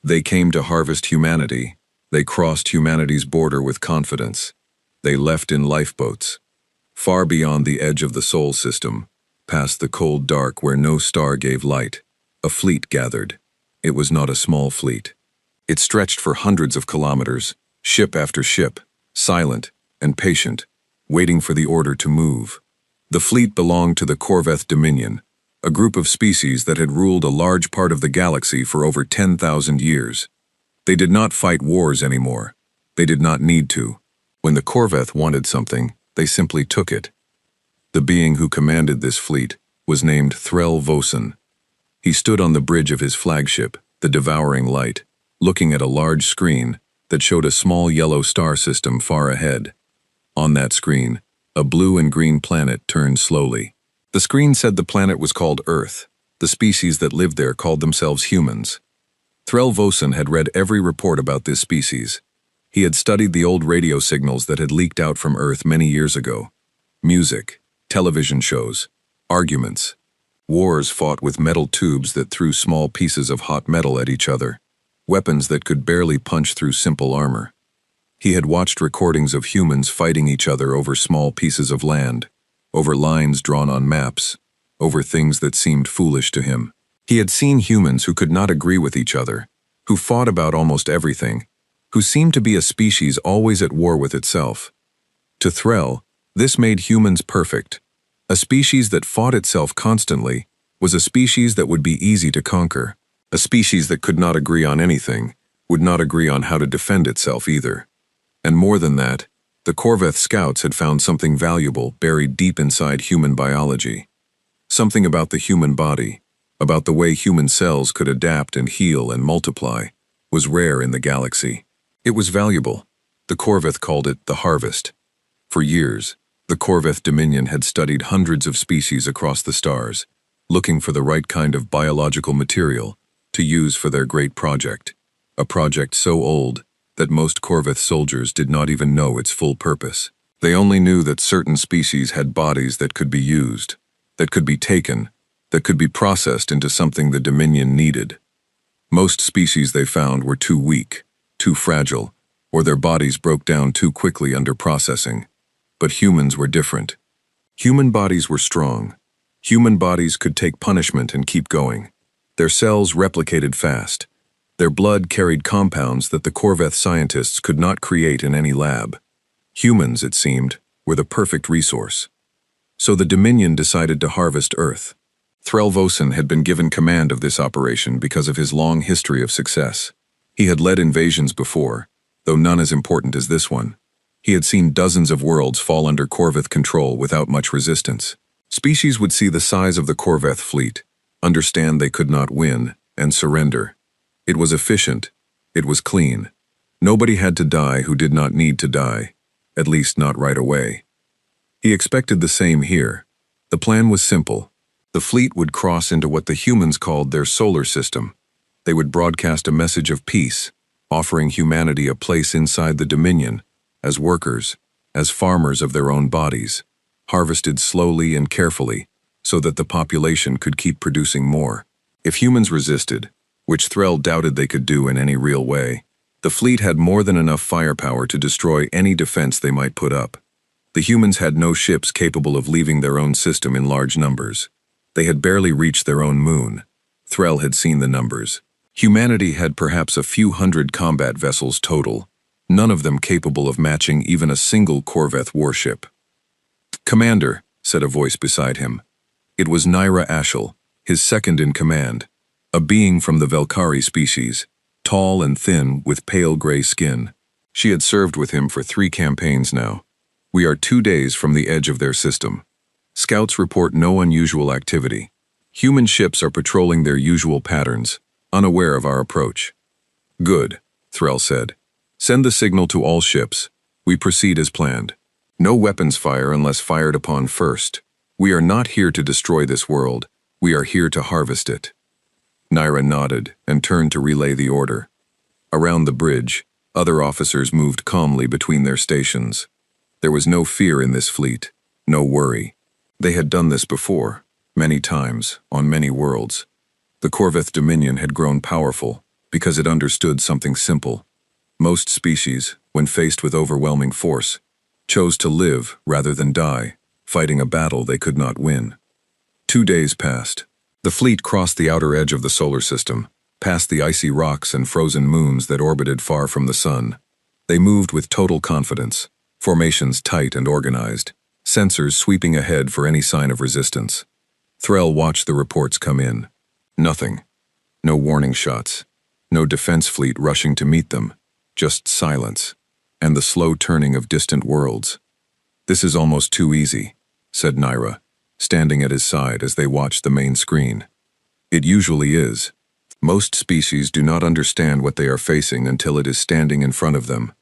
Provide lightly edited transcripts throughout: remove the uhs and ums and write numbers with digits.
They came to harvest humanity. They crossed humanity's border with confidence. They left in lifeboats, far beyond the edge of the Sol system, past the cold dark where no star gave light. A fleet gathered. It was not a small fleet. It stretched for hundreds of kilometers, ship after ship, silent and patient, waiting for the order to move. The fleet belonged to the Corveth Dominion, a group of species that had ruled a large part of the galaxy for over 10,000 years. They did not fight wars anymore. They did not need to. When the Corveth wanted something, they simply took it. The being who commanded this fleet was named Threll Vosen. He stood on the bridge of his flagship, the Devouring Light, looking at a large screen that showed a small yellow star system far ahead. On that screen, a blue and green planet turned slowly. The screen said the planet was called Earth. The species that lived there called themselves humans. Threll Vosen had read every report about this species. He had studied the old radio signals that had leaked out from Earth many years ago. Music, television shows, arguments. Wars fought with metal tubes that threw small pieces of hot metal at each other. Weapons that could barely punch through simple armor. He had watched recordings of humans fighting each other over small pieces of land, over lines drawn on maps, over things that seemed foolish to him. He had seen humans who could not agree with each other, who fought about almost everything, who seemed to be a species always at war with itself. To Threll, this made humans perfect. A species that fought itself constantly was a species that would be easy to conquer. A species that could not agree on anything, would not agree on how to defend itself either. And more than that, the Corveth scouts had found something valuable buried deep inside human biology. Something about the human body, about the way human cells could adapt and heal and multiply, was rare in the galaxy. It was valuable. The Corveth called it the harvest. For years, the Corveth Dominion had studied hundreds of species across the stars, looking for the right kind of biological material to use for their great project, a project so old that most Corveth soldiers did not even know its full purpose. They only knew that certain species had bodies that could be used, that could be taken, that could be processed into something the Dominion needed. Most species they found were too weak, too fragile, or their bodies broke down too quickly under processing. But humans were different. Human bodies were strong. Human bodies could take punishment and keep going. Their cells replicated fast. Their blood carried compounds that the Corveth scientists could not create in any lab. Humans, it seemed, were the perfect resource. So the Dominion decided to harvest Earth. Threll Vosen had been given command of this operation because of his long history of success. He had led invasions before, though none as important as this one. He had seen dozens of worlds fall under Corveth control without much resistance. Species would see the size of the Corveth fleet, understand they could not win, and surrender. It was efficient. It was clean. Nobody had to die who did not need to die, at least not right away. He expected the same here. The plan was simple. The fleet would cross into what the humans called their solar system. They would broadcast a message of peace, offering humanity a place inside the Dominion, as workers, as farmers of their own bodies, harvested slowly and carefully, so that the population could keep producing more. If humans resisted, which Threll doubted they could do in any real way, the fleet had more than enough firepower to destroy any defense they might put up. The humans had no ships capable of leaving their own system in large numbers. They had barely reached their own moon. Threll had seen the numbers. Humanity had perhaps a few hundred combat vessels total, none of them capable of matching even a single Corveth warship. "Commander," said a voice beside him. It was Nyra Ashel, his second in command, a being from the Velkari species, tall and thin with pale gray skin. She had served with him for 3 campaigns now. "We are 2 days from the edge of their system. Scouts report no unusual activity. Human ships are patrolling their usual patterns, unaware of our approach." "Good," Threll said. "Send the signal to all ships. We proceed as planned. No weapons fire unless fired upon first. We are not here to destroy this world. We are here to harvest it." Nyra nodded and turned to relay the order. Around the bridge, other officers moved calmly between their stations. There was no fear in this fleet, no worry. They had done this before, many times, on many worlds. The Corveth Dominion had grown powerful, because it understood something simple. Most species, when faced with overwhelming force, chose to live rather than die, fighting a battle they could not win. 2 days passed. The fleet crossed the outer edge of the solar system, past the icy rocks and frozen moons that orbited far from the sun. They moved with total confidence, formations tight and organized, sensors sweeping ahead for any sign of resistance. Threll watched the reports come in. Nothing. No warning shots. No defense fleet rushing to meet them. Just silence, and the slow turning of distant worlds. "This is almost too easy," said Naira, standing at his side as they watched the main screen. "It usually is. Most species do not understand what they are facing until it is standing in front of them.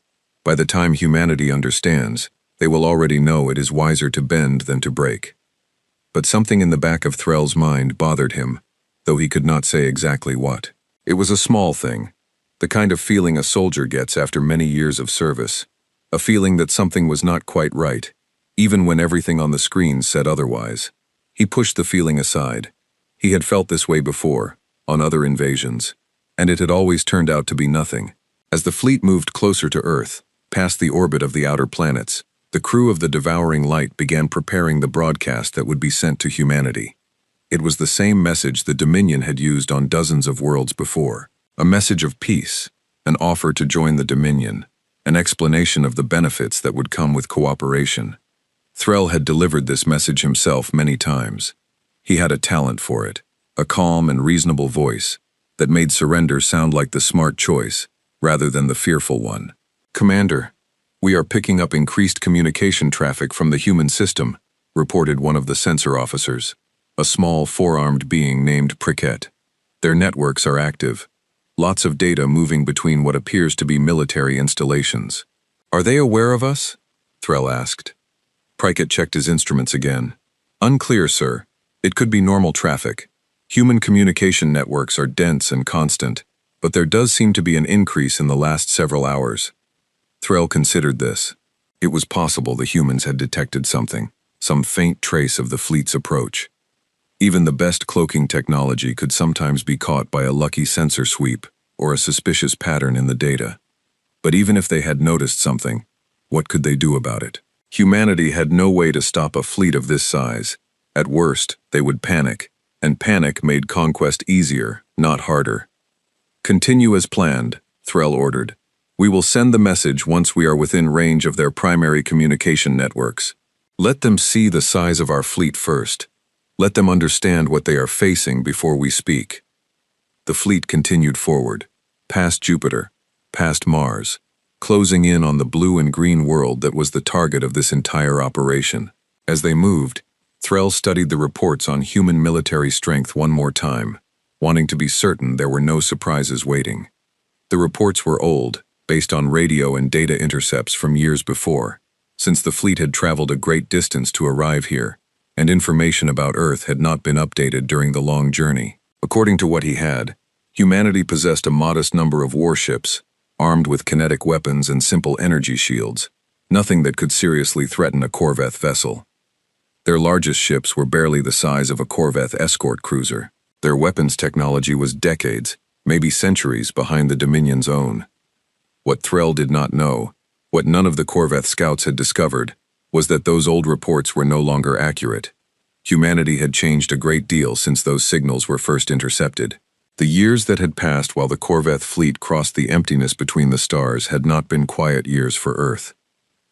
By the time humanity understands, they will already know it is wiser to bend than to break." But something in the back of Threll's mind bothered him, though he could not say exactly what. It was a small thing, the kind of feeling a soldier gets after many years of service, a feeling that something was not quite right, even when everything on the screen said otherwise. He pushed the feeling aside. He had felt this way before, on other invasions, and it had always turned out to be nothing. As the fleet moved closer to Earth, past the orbit of the outer planets, the crew of the Devouring Light began preparing the broadcast that would be sent to humanity. It was the same message the Dominion had used on dozens of worlds before. A message of peace, an offer to join the Dominion, an explanation of the benefits that would come with cooperation. Threll had delivered this message himself many times. He had a talent for it, a calm and reasonable voice that made surrender sound like the smart choice rather than the fearful one. "Commander, we are picking up increased communication traffic from the human system," reported one of the sensor officers, a small four-armed being named Pricket. "Their networks are active. Lots of data moving between what appears to be military installations." "Are they aware of us?" Threll asked. Pricket checked his instruments again. "Unclear, sir. It could be normal traffic. Human communication networks are dense and constant, but there does seem to be an increase in the last several hours." Threll considered this. It was possible the humans had detected something, some faint trace of the fleet's approach. Even the best cloaking technology could sometimes be caught by a lucky sensor sweep or a suspicious pattern in the data. But even if they had noticed something, what could they do about it? Humanity had no way to stop a fleet of this size. At worst, they would panic, and panic made conquest easier, not harder. "Continue as planned," Threll ordered. "We will send the message once we are within range of their primary communication networks. Let them see the size of our fleet first. Let them understand what they are facing before we speak." The fleet continued forward, past Jupiter, past Mars, closing in on the blue and green world that was the target of this entire operation. As they moved, Threll studied the reports on human military strength one more time, wanting to be certain there were no surprises waiting. The reports were old, based on radio and data intercepts from years before, since the fleet had traveled a great distance to arrive here, and information about Earth had not been updated during the long journey. According to what he had, humanity possessed a modest number of warships, armed with kinetic weapons and simple energy shields, nothing that could seriously threaten a corvette vessel. Their largest ships were barely the size of a corvette escort cruiser. Their weapons technology was decades, maybe centuries, behind the Dominion's own. What Threll did not know, what none of the corvette scouts had discovered, was that those old reports were no longer accurate. Humanity had changed a great deal since those signals were first intercepted. The years that had passed while the corvette fleet crossed the emptiness between the stars had not been quiet years for Earth.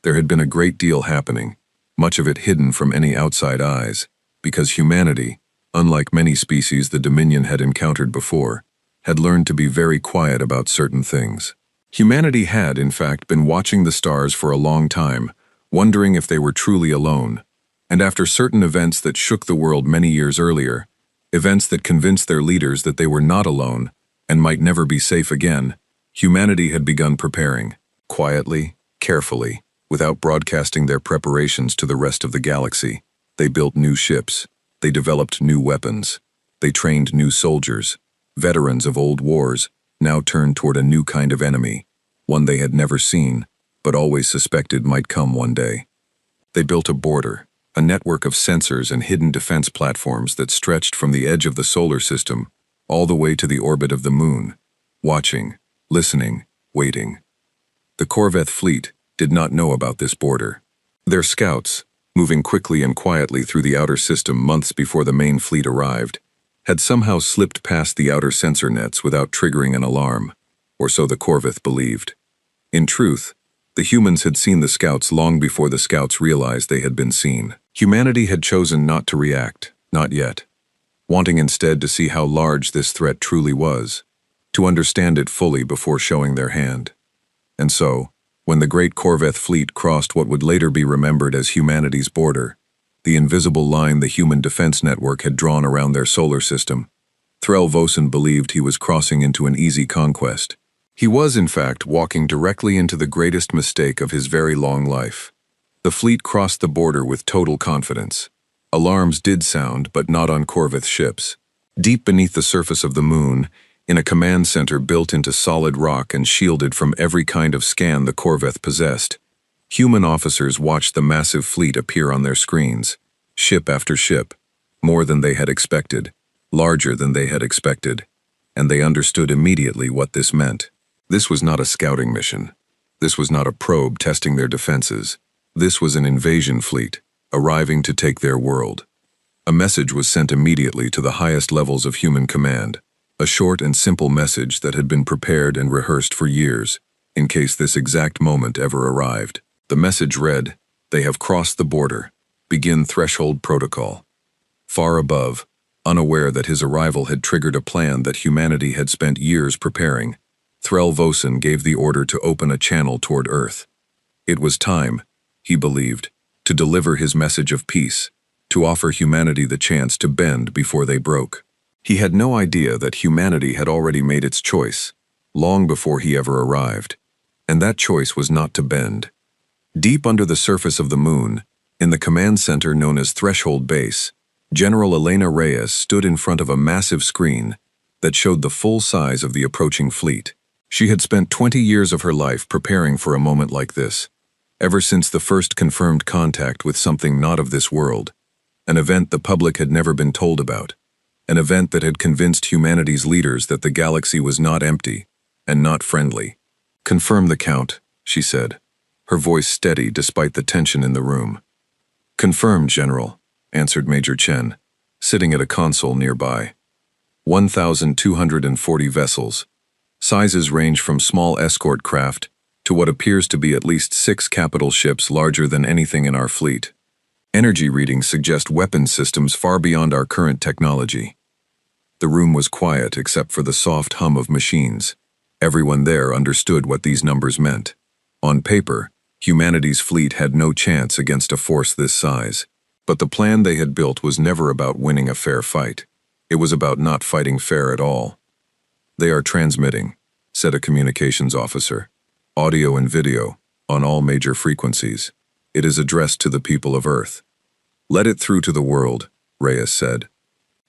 There had been a great deal happening, much of it hidden from any outside eyes, because humanity, unlike many species the Dominion had encountered before, had learned to be very quiet about certain things. Humanity had, in fact, been watching the stars for a long time, wondering if they were truly alone, and after certain events that shook the world many years earlier, events that convinced their leaders that they were not alone and might never be safe again, humanity had begun preparing, quietly, carefully, without broadcasting their preparations to the rest of the galaxy. They built new ships, they developed new weapons, they trained new soldiers, veterans of old wars, now turned toward a new kind of enemy, one they had never seen, but always suspected might come one day. They built a border, a network of sensors and hidden defense platforms that stretched from the edge of the solar system all the way to the orbit of the moon. watching, listening, waiting. The Corvette fleet did not know about this border. Their scouts, moving quickly and quietly through the outer system months before the main fleet arrived, had somehow slipped past the outer sensor nets without triggering an alarm, or so the Corvette believed. In truth, the humans had seen the scouts long before the scouts realized they had been seen. Humanity had chosen not to react, not yet, wanting instead to see how large this threat truly was, to understand it fully before showing their hand. And so, when the great Corvette fleet crossed what would later be remembered as humanity's border, the invisible line the human defense network had drawn around their solar system, Threll Vosen believed he was crossing into an easy conquest. He was, in fact, walking directly into the greatest mistake of his very long life. The fleet crossed the border with total confidence. Alarms did sound, but not on Corvette ships. Deep beneath the surface of the moon, in a command center built into solid rock and shielded from every kind of scan the Corvette possessed, human officers watched the massive fleet appear on their screens, ship after ship, more than they had expected, larger than they had expected, and they understood immediately what this meant. This was not a scouting mission. This was not a probe testing their defenses. This was an invasion fleet, arriving to take their world. A message was sent immediately to the highest levels of human command, a short and simple message that had been prepared and rehearsed for years, in case this exact moment ever arrived. The message read, "They have crossed the border. Begin threshold protocol." Far above, unaware that his arrival had triggered a plan that humanity had spent years preparing, Threll Vosen gave the order to open a channel toward Earth. It was time, he believed, to deliver his message of peace, to offer humanity the chance to bend before they broke. He had no idea that humanity had already made its choice, long before he ever arrived, and that choice was not to bend. Deep under the surface of the moon, in the command center known as Threshold Base, General Elena Reyes stood in front of a massive screen that showed the full size of the approaching fleet. She had spent 20 years of her life preparing for a moment like this, ever since the first confirmed contact with something not of this world, an event the public had never been told about, an event that had convinced humanity's leaders that the galaxy was not empty and not friendly. "Confirm the count," she said, her voice steady despite the tension in the room. "Confirmed, General," answered Major Chen, sitting at a console nearby. 1,240 vessels. Sizes range from small escort craft to what appears to be at least 6 capital ships larger than anything in our fleet. Energy readings suggest weapons systems far beyond our current technology. The room was quiet except for the soft hum of machines. Everyone there understood what these numbers meant. On paper, humanity's fleet had no chance against a force this size. But the plan they had built was never about winning a fair fight. It was about not fighting fair at all. "They are transmitting," said a communications officer. "Audio and video, on all major frequencies. It is addressed to the people of Earth." "Let it through to the world," Reyes said.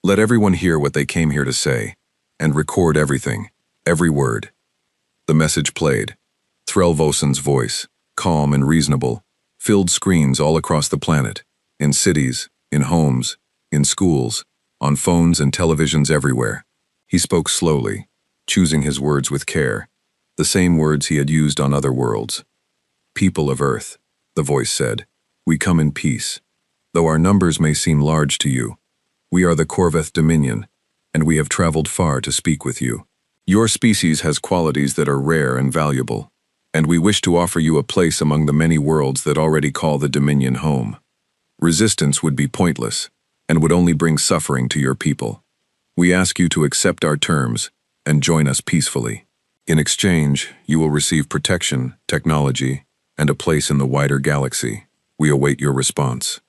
"Let everyone hear what they came here to say, and record everything, every word." The message played. Threll Vosen's voice, calm and reasonable, filled screens all across the planet, in cities, in homes, in schools, on phones and televisions everywhere. He spoke slowly, choosing his words with care, the same words he had used on other worlds. "People of Earth," the voice said, "we come in peace. Though our numbers may seem large to you, we are the Corvette Dominion, and we have traveled far to speak with you. Your species has qualities that are rare and valuable, and we wish to offer you a place among the many worlds that already call the Dominion home. Resistance would be pointless, and would only bring suffering to your people. We ask you to accept our terms and join us peacefully. In exchange, you will receive protection, technology, and a place in the wider galaxy. We await your response."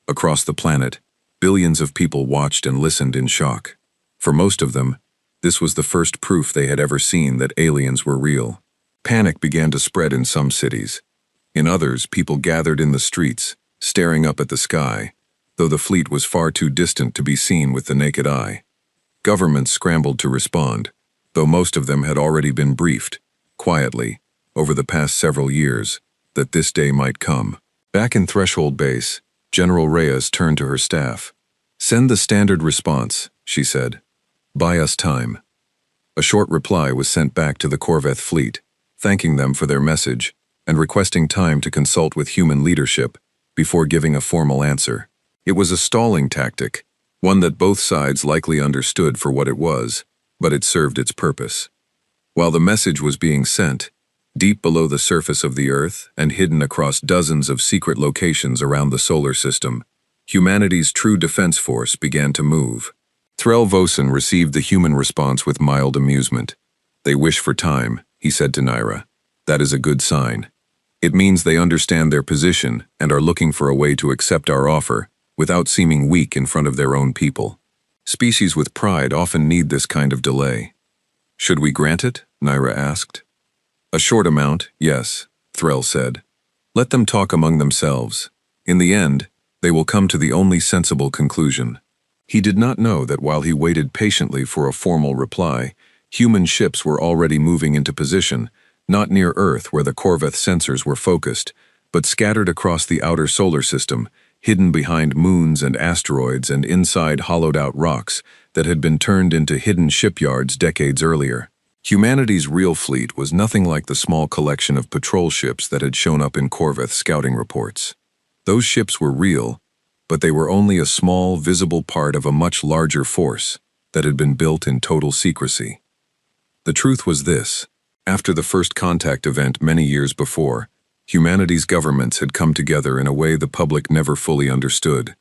Across the planet, billions of people watched and listened in shock. For most of them, this was the first proof they had ever seen that aliens were real. Panic began to spread in some cities. In others, people gathered in the streets, staring up at the sky, though the fleet was far too distant to be seen with the naked eye. Governments scrambled to respond, though most of them had already been briefed, quietly, over the past several years, that this day might come. Back in Threshold Base, General Reyes turned to her staff. "Send the standard response," she said. "Buy us time." A short reply was sent back to the Corvette fleet, thanking them for their message and requesting time to consult with human leadership before giving a formal answer. It was a stalling tactic, one that both sides likely understood for what it was, but it served its purpose. While the message was being sent, deep below the surface of the Earth and hidden across dozens of secret locations around the solar system, humanity's true defense force began to move. Threll Vosen received the human response with mild amusement. "They wish for time," he said to Naira. "That is a good sign. It means they understand their position and are looking for a way to accept our offer without seeming weak in front of their own people. Species with pride often need this kind of delay." "Should we grant it?" Naira asked. "A short amount, yes," Threll said. "Let them talk among themselves. In the end, they will come to the only sensible conclusion." He did not know that while he waited patiently for a formal reply, human ships were already moving into position, not near Earth where the Corvette sensors were focused, but scattered across the outer solar system, hidden behind moons and asteroids and inside hollowed-out rocks that had been turned into hidden shipyards decades earlier. Humanity's real fleet was nothing like the small collection of patrol ships that had shown up in Corvette's scouting reports. Those ships were real, but they were only a small, visible part of a much larger force that had been built in total secrecy. The truth was this: after the first contact event many years before, humanity's governments had come together in a way the public never fully understood.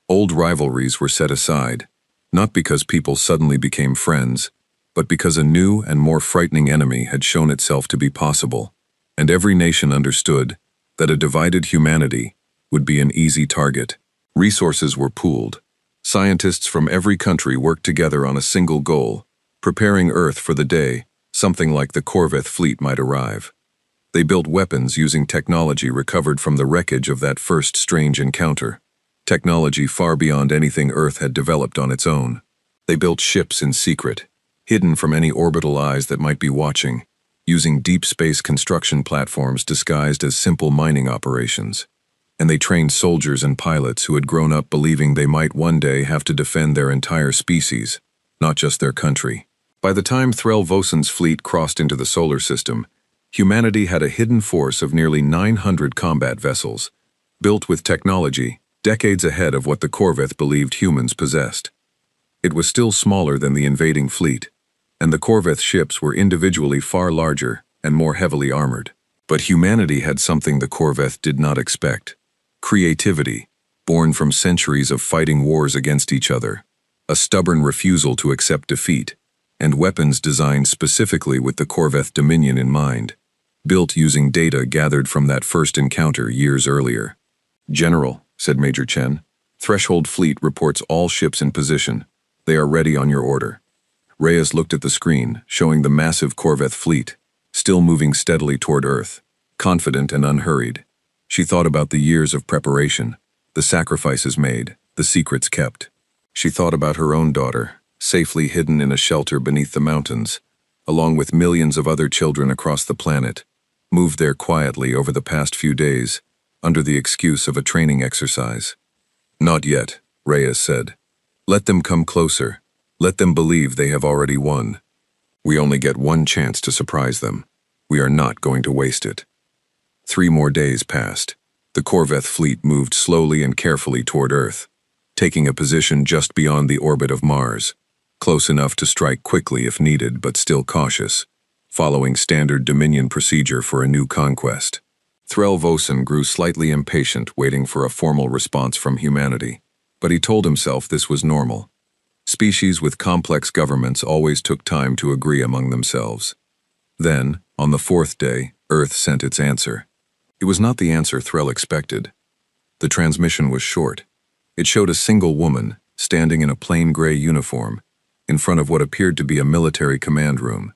Old rivalries were set aside, not because people suddenly became friends, but because a new and more frightening enemy had shown itself to be possible, and every nation understood that a divided humanity would be an easy target. Resources were pooled. Scientists from every country worked together on a single goal, preparing Earth for the day something like the Corvette fleet might arrive. They built weapons using technology recovered from the wreckage of that first strange encounter, technology far beyond anything Earth had developed on its own. They built ships in secret, hidden from any orbital eyes that might be watching, using deep space construction platforms disguised as simple mining operations. And they trained soldiers and pilots who had grown up believing they might one day have to defend their entire species, not just their country. By the time Threll Vosen's fleet crossed into the solar system, humanity had a hidden force of nearly 900 combat vessels, built with technology decades ahead of what the Corvette believed humans possessed. It was still smaller than the invading fleet, and the Corvette ships were individually far larger and more heavily armored. But humanity had something the Corvette did not expect: creativity, born from centuries of fighting wars against each other, a stubborn refusal to accept defeat, and weapons designed specifically with the Corvette Dominion in mind, built using data gathered from that first encounter years earlier. "General," said Major Chen, "Threshold Fleet reports all ships in position. They are ready on your order." Reyes looked at the screen, showing the massive Corvette fleet, still moving steadily toward Earth, confident and unhurried. She thought about the years of preparation, the sacrifices made, the secrets kept. She thought about her own daughter, safely hidden in a shelter beneath the mountains, along with millions of other children across the planet, moved there quietly over the past few days, under the excuse of a training exercise. "Not yet," Reyes said. "Let them come closer. Let them believe they have already won. We only get one chance to surprise them. We are not going to waste it." 3 more days passed. The Corvette fleet moved slowly and carefully toward Earth, taking a position just beyond the orbit of Mars, close enough to strike quickly if needed but still cautious, following standard Dominion procedure for a new conquest. Threll Vosen grew slightly impatient waiting for a formal response from humanity, but he told himself this was normal. Species with complex governments always took time to agree among themselves. Then, on the 4th day, Earth sent its answer. It was not the answer Threll expected. The transmission was short. It showed a single woman, standing in a plain gray uniform, in front of what appeared to be a military command room.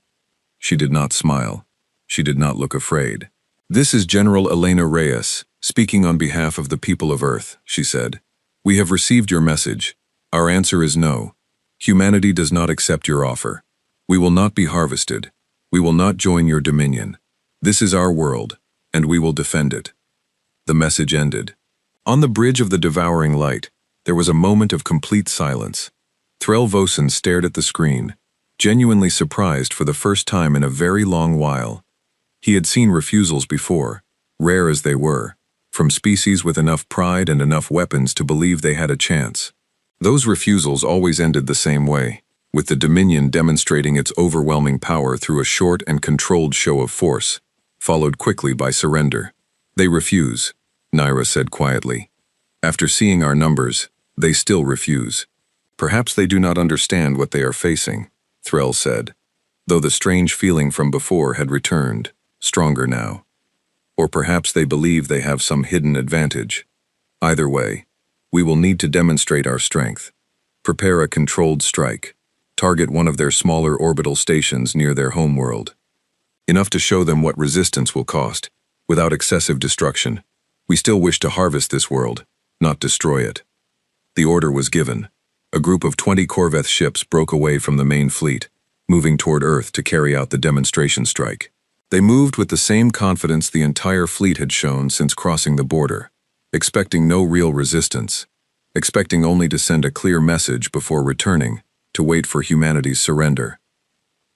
She did not smile. She did not look afraid. "This is General Elena Reyes, speaking on behalf of the people of Earth," she said. "We have received your message. Our answer is no. Humanity does not accept your offer. We will not be harvested. We will not join your dominion. This is our world, and we will defend it." The message ended. On the bridge of the devouring light, there was a moment of complete silence. Threll Vosen stared at the screen, genuinely surprised for the first time in a very long while. He had seen refusals before, rare as they were, from species with enough pride and enough weapons to believe they had a chance. Those refusals always ended the same way, with the Dominion demonstrating its overwhelming power through a short and controlled show of force, followed quickly by surrender. "They refuse," Naira said quietly. "After seeing our numbers, they still refuse." "Perhaps they do not understand what they are facing," Threll said, though the strange feeling from before had returned, stronger now. "Or perhaps they believe they have some hidden advantage. Either way, we will need to demonstrate our strength. Prepare a controlled strike. Target one of their smaller orbital stations near their homeworld. Enough to show them what resistance will cost, without excessive destruction. We still wish to harvest this world, not destroy it." The order was given. A group of 20 Corvette ships broke away from the main fleet, moving toward Earth to carry out the demonstration strike. They moved with the same confidence the entire fleet had shown since crossing the border, expecting no real resistance, expecting only to send a clear message before returning, to wait for humanity's surrender.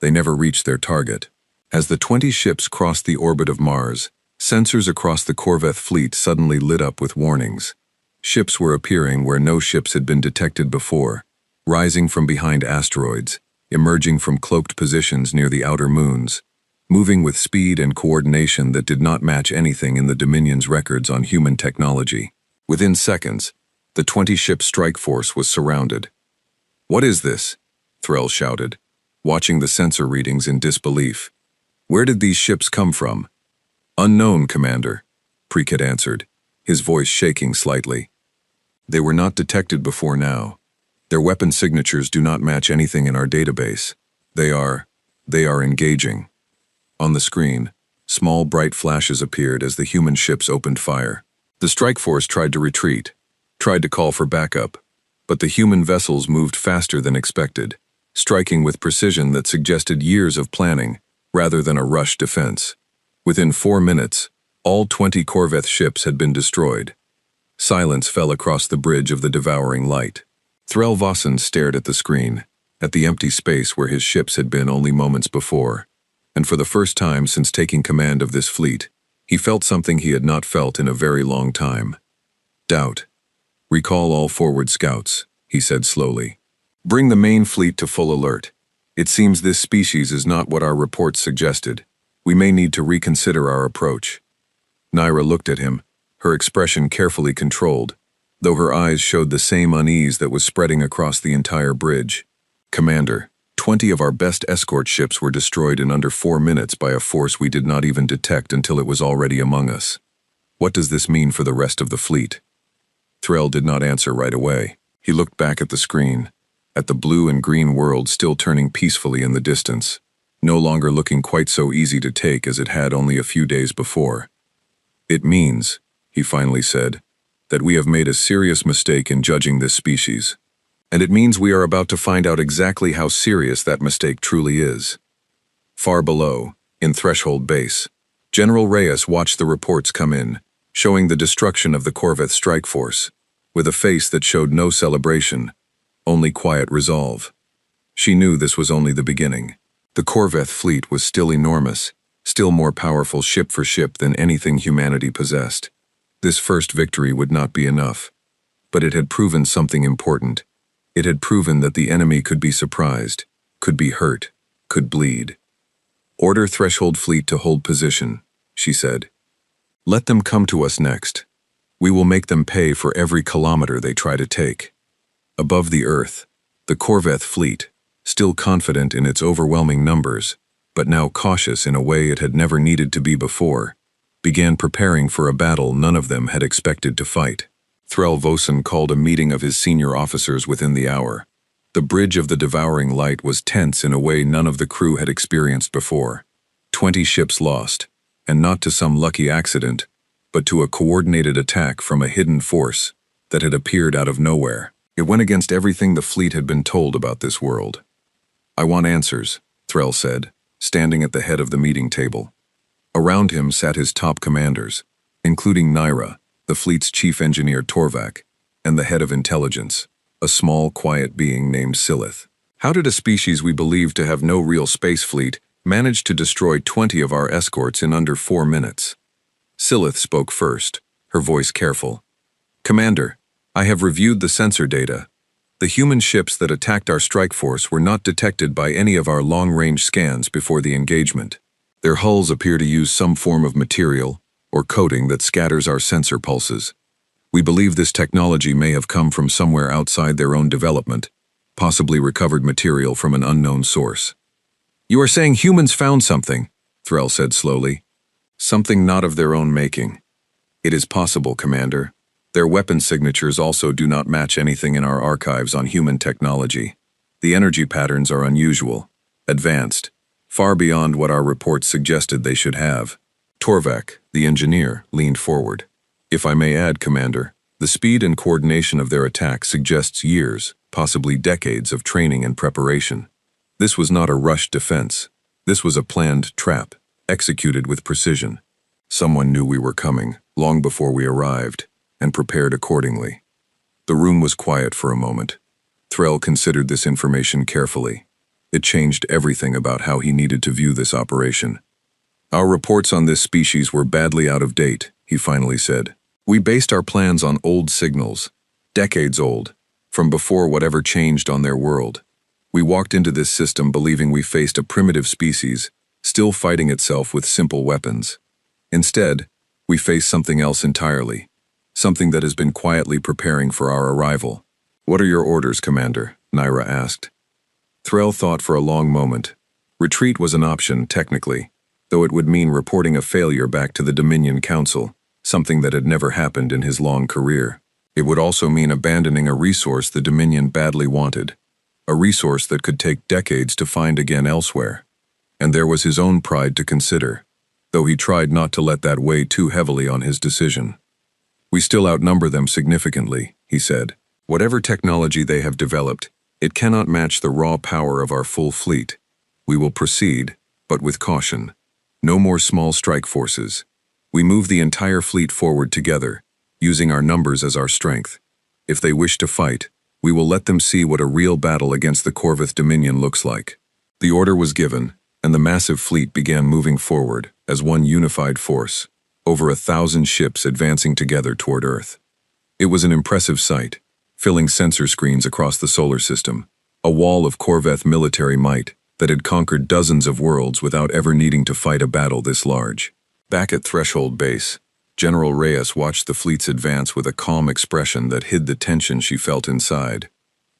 They never reached their target. As the 20 ships crossed the orbit of Mars, sensors across the Corvette fleet suddenly lit up with warnings. Ships were appearing where no ships had been detected before, rising from behind asteroids, emerging from cloaked positions near the outer moons, moving with speed and coordination that did not match anything in the Dominion's records on human technology. Within seconds, the 20-ship strike force was surrounded. "What is this?" Threll shouted, watching the sensor readings in disbelief. "Where did these ships come from?" "Unknown, Commander," Prekit answered, his voice shaking slightly. "They were not detected before now. Their weapon signatures do not match anything in our database. They are engaging." On the screen, small bright flashes appeared as the human ships opened fire. The strike force tried to retreat, tried to call for backup, but the human vessels moved faster than expected, striking with precision that suggested years of planning rather than a rushed defense. Within 4 minutes, all 20 Corvette ships had been destroyed. Silence fell across the bridge of the devouring light. Threll Vossen stared at the screen, at the empty space where his ships had been only moments before, and for the first time since taking command of this fleet, he felt something he had not felt in a very long time. Doubt. "Recall all forward scouts," he said slowly. "Bring the main fleet to full alert. It seems this species is not what our reports suggested. We may need to reconsider our approach." Naira looked at him, her expression carefully controlled, though her eyes showed the same unease that was spreading across the entire bridge. "Commander, 20 of our best escort ships were destroyed in under 4 minutes by a force we did not even detect until it was already among us. What does this mean for the rest of the fleet?" Threll did not answer right away. He looked back at the screen, at the blue and green world still turning peacefully in the distance, no longer looking quite so easy to take as it had only a few days before. "It means," he finally said, "that we have made a serious mistake in judging this species. And it means we are about to find out exactly how serious that mistake truly is." Far below, in Threshold Base, General Reyes watched the reports come in, showing the destruction of the Corvette strike force, with a face that showed no celebration, only quiet resolve. She knew this was only the beginning. The Corvette fleet was still enormous, still more powerful ship for ship than anything humanity possessed. This first victory would not be enough, but it had proven something important. It had proven that the enemy could be surprised, could be hurt, could bleed. "Order Threshold Fleet to hold position," she said. "Let them come to us next. We will make them pay for every kilometer they try to take." Above the Earth, the Corvette fleet, still confident in its overwhelming numbers, but now cautious in a way it had never needed to be before, began preparing for a battle none of them had expected to fight. Threll Vossen called a meeting of his senior officers within the hour. The bridge of the devouring light was tense in a way none of the crew had experienced before. 20 ships lost, and not to some lucky accident, but to a coordinated attack from a hidden force that had appeared out of nowhere. It went against everything the fleet had been told about this world. "I want answers," Threll said, standing at the head of the meeting table. Around him sat his top commanders, including Naira, the fleet's chief engineer Torvak, and the head of intelligence, a small, quiet being named Silith. How did a species we believed to have no real space fleet manage to destroy 20 of our escorts in under 4 minutes? Silith spoke first, her voice careful. Commander, I have reviewed the sensor data. The human ships that attacked our strike force were not detected by any of our long-range scans before the engagement. Their hulls appear to use some form of material or coating that scatters our sensor pulses. We believe this technology may have come from somewhere outside their own development, possibly recovered material from an unknown source. You are saying humans found something, Threll said slowly. Something not of their own making. It is possible, Commander. Their weapon signatures also do not match anything in our archives on human technology. The energy patterns are unusual, advanced, far beyond what our reports suggested they should have. Torvak, the engineer, leaned forward. If I may add, Commander, the speed and coordination of their attack suggests years, possibly decades of training and preparation. This was not a rushed defense. This was a planned trap, executed with precision. Someone knew we were coming, long before we arrived, and prepared accordingly. The room was quiet for a moment. Threll considered this information carefully. It changed everything about how he needed to view this operation. Our reports on this species were badly out of date, he finally said. We based our plans on old signals, decades old, from before whatever changed on their world. We walked into this system believing we faced a primitive species, still fighting itself with simple weapons. Instead, we faced something else entirely, something that has been quietly preparing for our arrival. What are your orders, Commander? Naira asked. Threll thought for a long moment. Retreat was an option, technically, though it would mean reporting a failure back to the Dominion Council, something that had never happened in his long career. It would also mean abandoning a resource the Dominion badly wanted, a resource that could take decades to find again elsewhere. And there was his own pride to consider, though he tried not to let that weigh too heavily on his decision. We still outnumber them significantly, he said. Whatever technology they have developed, it cannot match the raw power of our full fleet. We will proceed, but with caution. No more small strike forces. We move the entire fleet forward together, using our numbers as our strength. If they wish to fight, we will let them see what a real battle against the Corvith Dominion looks like. The order was given, and the massive fleet began moving forward as one unified force, over 1,000 ships advancing together toward Earth. It was an impressive sight, filling sensor screens across the solar system, a wall of Corveth military might that had conquered dozens of worlds without ever needing to fight a battle this large. Back at Threshold Base, General Reyes watched the fleet's advance with a calm expression that hid the tension she felt inside.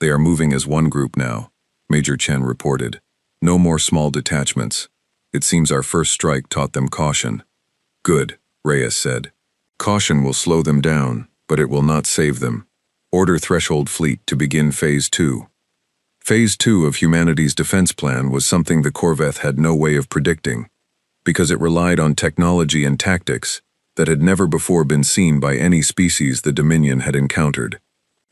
They are moving as one group now, Major Chen reported. No more small detachments. It seems our first strike taught them caution. Good, Reyes said. Caution will slow them down, but it will not save them. Order Threshold Fleet to begin Phase 2. Phase 2 of humanity's defense plan was something the Corveth had no way of predicting, because it relied on technology and tactics that had never before been seen by any species the Dominion had encountered.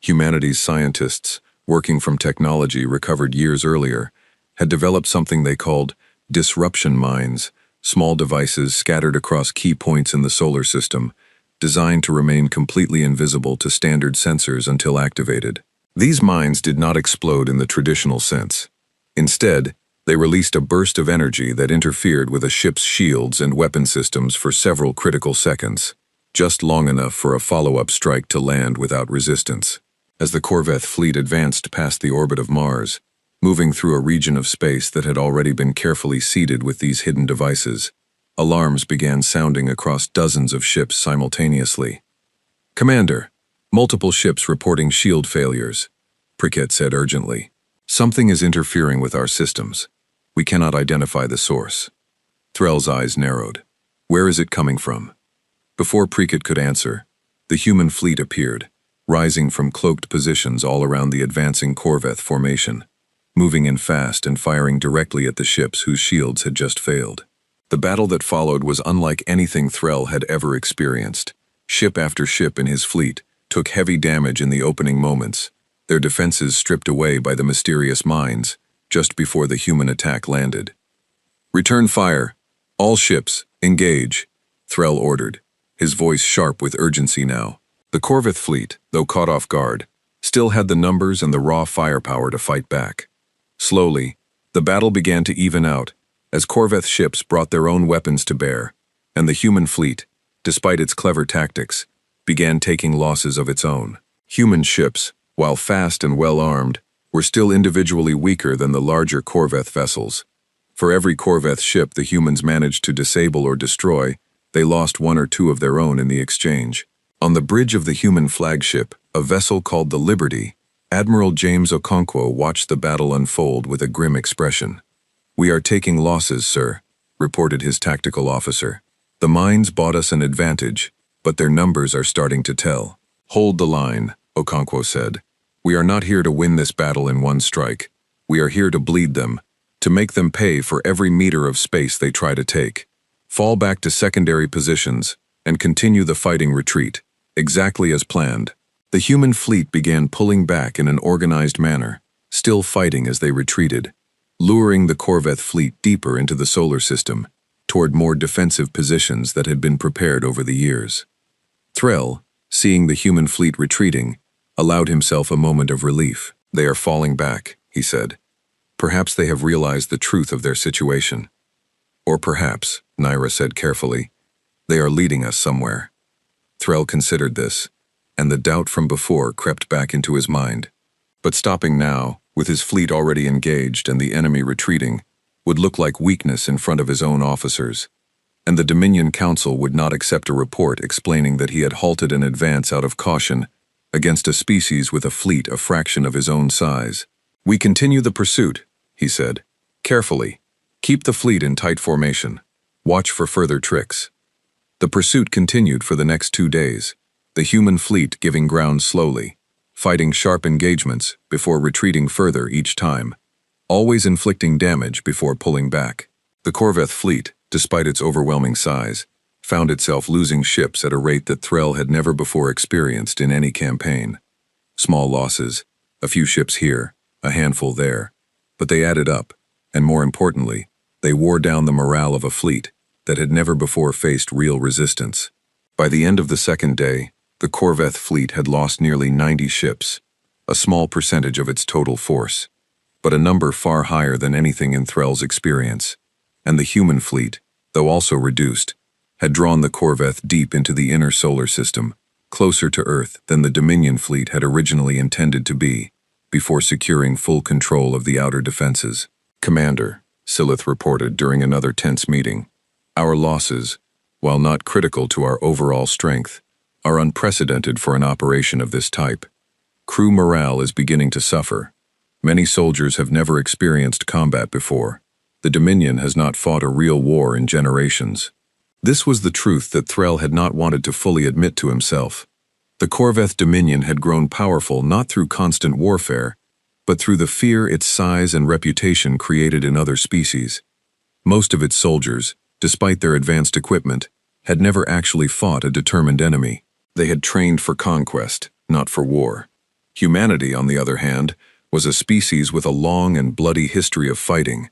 Humanity's scientists, working from technology recovered years earlier, had developed something they called disruption mines, small devices scattered across key points in the solar system, designed to remain completely invisible to standard sensors until activated. These mines did not explode in the traditional sense. Instead, they released a burst of energy that interfered with a ship's shields and weapon systems for several critical seconds, just long enough for a follow-up strike to land without resistance. As the Corveth fleet advanced past the orbit of Mars, moving through a region of space that had already been carefully seeded with these hidden devices, alarms began sounding across dozens of ships simultaneously. Commander, multiple ships reporting shield failures, Prickett said urgently. Something is interfering with our systems. We cannot identify the source. Threll's eyes narrowed. Where is it coming from? Before Prickett could answer, the human fleet appeared, rising from cloaked positions all around the advancing Corveth formation, moving in fast and firing directly at the ships whose shields had just failed. The battle that followed was unlike anything Threll had ever experienced. Ship after ship in his fleet took heavy damage in the opening moments, their defenses stripped away by the mysterious mines just before the human attack landed. Return fire. All ships, engage, Threll ordered, his voice sharp with urgency now. The Corveth fleet, though caught off guard, still had the numbers and the raw firepower to fight back. Slowly, the battle began to even out, as Corvette ships brought their own weapons to bear, and the human fleet, despite its clever tactics, began taking losses of its own. Human ships, while fast and well-armed, were still individually weaker than the larger Corvette vessels. For every Corvette ship the humans managed to disable or destroy, they lost one or two of their own in the exchange. On the bridge of the human flagship, a vessel called the Liberty, Admiral James Okonkwo watched the battle unfold with a grim expression. "We are taking losses, sir," reported his tactical officer. "The mines bought us an advantage, but their numbers are starting to tell." "Hold the line," Okonkwo said. "We are not here to win this battle in one strike. We are here to bleed them, to make them pay for every meter of space they try to take. Fall back to secondary positions and continue the fighting retreat, exactly as planned." The human fleet began pulling back in an organized manner, still fighting as they retreated, luring the Corvette fleet deeper into the solar system, toward more defensive positions that had been prepared over the years. Threll, seeing the human fleet retreating, allowed himself a moment of relief. "They are falling back," he said. "Perhaps they have realized the truth of their situation. Or perhaps," Naira said carefully, "they are leading us somewhere." Threll considered this, and the doubt from before crept back into his mind. But stopping now, with his fleet already engaged and the enemy retreating, would look like weakness in front of his own officers, and the Dominion Council would not accept a report explaining that he had halted an advance out of caution against a species with a fleet a fraction of his own size. "We continue the pursuit," he said. "Carefully. Keep the fleet in tight formation. Watch for further tricks." The pursuit continued for the next 2 days, the human fleet giving ground slowly, fighting sharp engagements before retreating further each time, always inflicting damage before pulling back. The Corvette fleet, despite its overwhelming size, found itself losing ships at a rate that Threll had never before experienced in any campaign. Small losses, a few ships here, a handful there, but they added up, and more importantly, they wore down the morale of a fleet that had never before faced real resistance. By the end of the second day, the Corvette fleet had lost nearly 90 ships, a small percentage of its total force, but a number far higher than anything in Threll's experience. And the human fleet, though also reduced, had drawn the Corvette deep into the inner solar system, closer to Earth than the Dominion fleet had originally intended to be, before securing full control of the outer defenses. "Commander," Silith reported during another tense meeting, "our losses, while not critical to our overall strength, are unprecedented for an operation of this type. Crew morale is beginning to suffer. Many soldiers have never experienced combat before. The Dominion has not fought a real war in generations." This was the truth that Threll had not wanted to fully admit to himself. The Corvette Dominion had grown powerful not through constant warfare, but through the fear its size and reputation created in other species. Most of its soldiers, despite their advanced equipment, had never actually fought a determined enemy. They had trained for conquest, not for war. Humanity, on the other hand, was a species with a long and bloody history of fighting,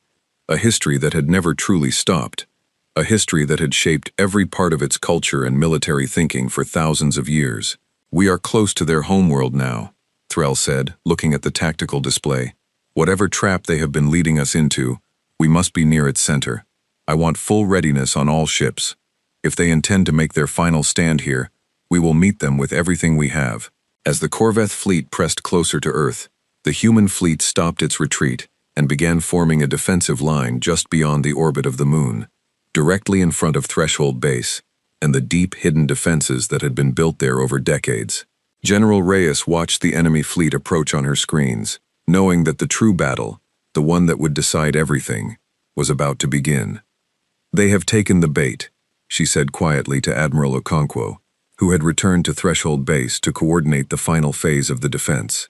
a history that had never truly stopped, a history that had shaped every part of its culture and military thinking for thousands of years. "We are close to their homeworld now," Threll said, looking at the tactical display. "Whatever trap they have been leading us into, we must be near its center. I want full readiness on all ships. If they intend to make their final stand here, we will meet them with everything we have." As the Corvette fleet pressed closer to Earth, the human fleet stopped its retreat and began forming a defensive line just beyond the orbit of the Moon, directly in front of Threshold Base and the deep hidden defenses that had been built there over decades. General Reyes watched the enemy fleet approach on her screens, knowing that the true battle, the one that would decide everything, was about to begin. "They have taken the bait," she said quietly to Admiral Okonkwo, who had returned to Threshold Base to coordinate the final phase of the defense.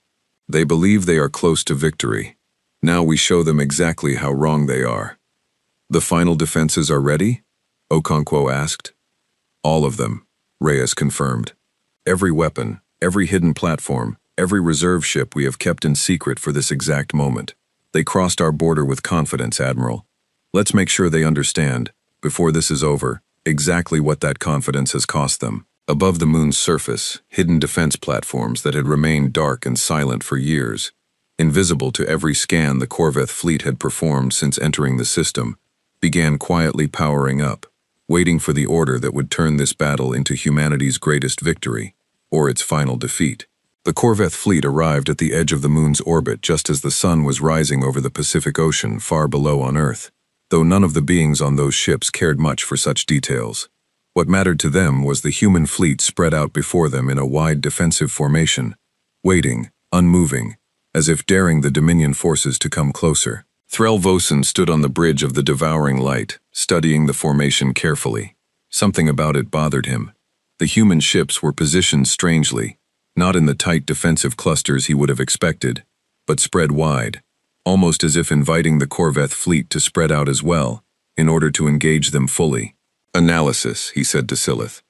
"They believe they are close to victory. Now we show them exactly how wrong they are." "The final defenses are ready?" Okonkwo asked. "All of them," Reyes confirmed. "Every weapon, every hidden platform, every reserve ship we have kept in secret for this exact moment. They crossed our border with confidence, Admiral. Let's make sure they understand, before this is over, exactly what that confidence has cost them." Above the Moon's surface, hidden defense platforms that had remained dark and silent for years, invisible to every scan the Corvette fleet had performed since entering the system, began quietly powering up, waiting for the order that would turn this battle into humanity's greatest victory, or its final defeat. The Corvette fleet arrived at the edge of the moon's orbit just as the sun was rising over the Pacific Ocean far below on Earth, though none of the beings on those ships cared much for such details. What mattered to them was the human fleet spread out before them in a wide defensive formation, waiting, unmoving, as if daring the Dominion forces to come closer. Threll Vosen stood on the bridge of the devouring light, studying the formation carefully. Something about it bothered him. The human ships were positioned strangely, not in the tight defensive clusters he would have expected, but spread wide, almost as if inviting the Corvette fleet to spread out as well, in order to engage them fully. Analysis, he said to Silith.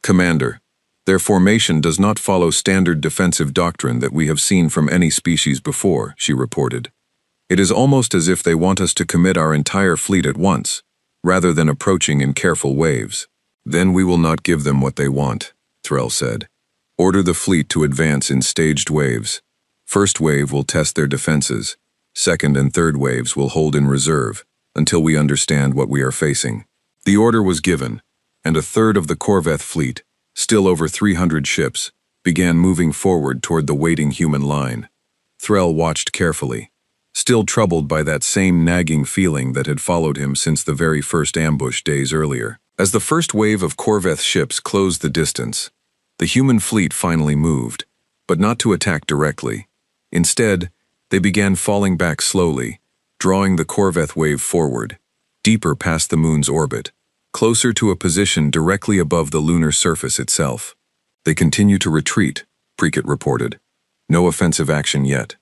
Commander, their formation does not follow standard defensive doctrine that we have seen from any species before, she reported. It is almost as if they want us to commit our entire fleet at once, rather than approaching in careful waves. Then we will not give them what they want, Threll said. Order the fleet to advance in staged waves. First wave will test their defenses. Second and third waves will hold in reserve, until we understand what we are facing. The order was given, and a third of the Corvette fleet, still over 300 ships, began moving forward toward the waiting human line. Threll watched carefully, still troubled by that same nagging feeling that had followed him since the very first ambush days earlier. As the first wave of Corvette ships closed the distance, the human fleet finally moved, but not to attack directly. Instead, they began falling back slowly, drawing the Corvette wave forward, deeper past the moon's orbit, closer to a position directly above the lunar surface itself. They continue to retreat, Preekett reported. No offensive action yet.